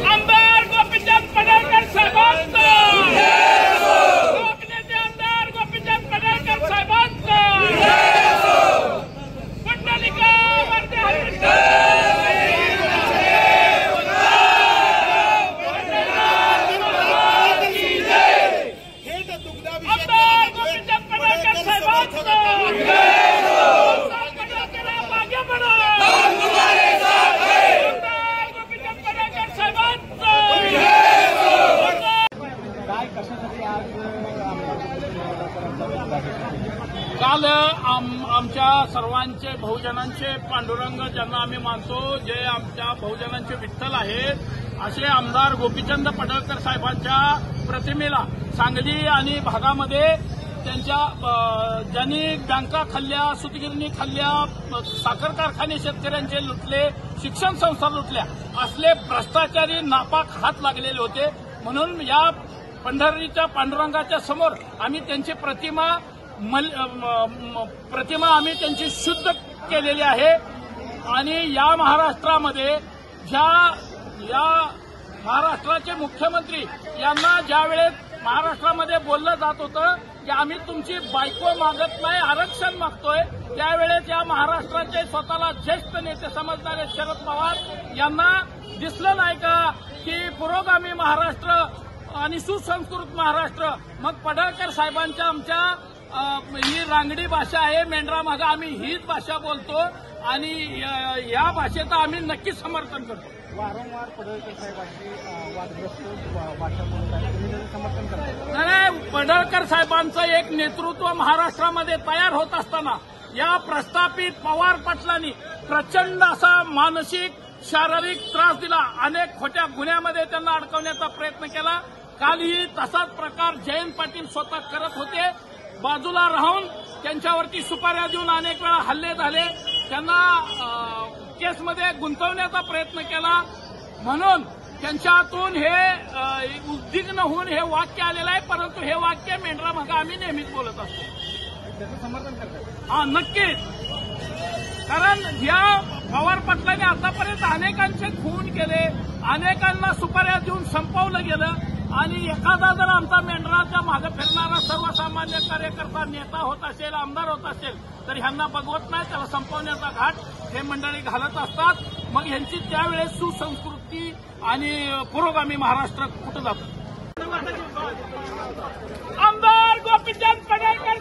आमदार गोपीचंद पडळकर साहेबांचा लोकनेते आमदार गोपीचंद पडळकर साहेबांचा पुंडलिका आमदार गोपीचंद पडळकर साहेबांचा काल आमच्या सर्वांचे बहुजनांचे पांडुरंग ज्यांना आम्ही मानतो, जे आमच्या बहुजनांचे विठ्ठल आहेत, असे आमदार गोपीचंद पडळकर साहेबांच्या प्रतिमेला सांगली आणि भागामध्ये त्यांच्या ज्यांनी बँका खाल्ल्या, सूतगिरणी खाल्ल्या, साखर कारखाने शेतकऱ्यांचे लुटले, शिक्षण संस्था लुटल्या, असले भ्रष्टाचारी नापाक हात लागलेले होते. म्हणून या पंढरीच्या पांडुरंगाच्या समोर आम्ही त्यांची प्रतिमा आम्ही त्यांची शुद्ध केलेली आहे. आणि या महाराष्ट्रामध्ये या महाराष्ट्राचे मुख्यमंत्री यांना ज्यावेळेस महाराष्ट्रामध्ये बोललं जात होतं की आम्ही तुमची बायको मागत नाही, आरक्षण मागतोय, त्यावेळेस या महाराष्ट्राचे स्वतःला ज्येष्ठ नेते समजणारे शरद पवार यांना दिसलं नाही का की पुरोगामी महाराष्ट्र आणि सुसंस्कृत महाराष्ट्र, मग पडळकर साहेबांच्या आमच्या ही रांगडी भाषा आहे, मेंढरा मागा आम्ही हीच भाषा बोलतो आणि या भाषेचं आम्ही नक्कीच समर्थन करतो. वारंवार पडळकर साहेबांची वादग्रस्त भाषा बोलत आहे, तुम्ही समर्थन करता? नाही, पडळकर साहेबांचं एक नेतृत्व महाराष्ट्रामध्ये तयार होत असताना या प्रस्थापित पवार पाटलांनी प्रचंड असा मानसिक शारीरिक त्रास दिला. अनेक खोट्या गुन्ह्यामध्ये त्यांना अडकवण्याचा प्रयत्न केला. कालही तसाच प्रकार जयंत पाटील स्वतः करत होते. बाजूला राहून त्यांच्यावरती सुपाऱ्या देऊन अनेक वेळा हल्ले झाले, त्यांना केसमध्ये गुंतवण्याचा प्रयत्न केला. म्हणून त्यांच्यातून हे उद्विग्न होऊन हे वाक्य आलेलं आहे. परंतु हे वाक्य मेंढरा मागा आम्ही नेहमीच बोलत असतो. त्याचं समर्थन करतात? हा, नक्कीच. कारण या पवार पाटलांनी आतापर्यंत अनेकांचे खून केले, अनेकांना सुपाऱ्या देऊन संपवलं गेलं. आणि एखादा जर आमचा मेंढराच्या मागे फिरणारा सर्वसामान्य कार्यकर्ता नेता होत असेल, आमदार होत असेल, तर ह्यांना बघवत नाही, त्याला संपवण्याचा घाट हे मंडळी घालत असतात. मग ह्यांची त्यावेळेस सुसंस्कृती आणि पुरोगामी महाराष्ट्र कुठं जातं. आमदार गोपीचंद पडळकर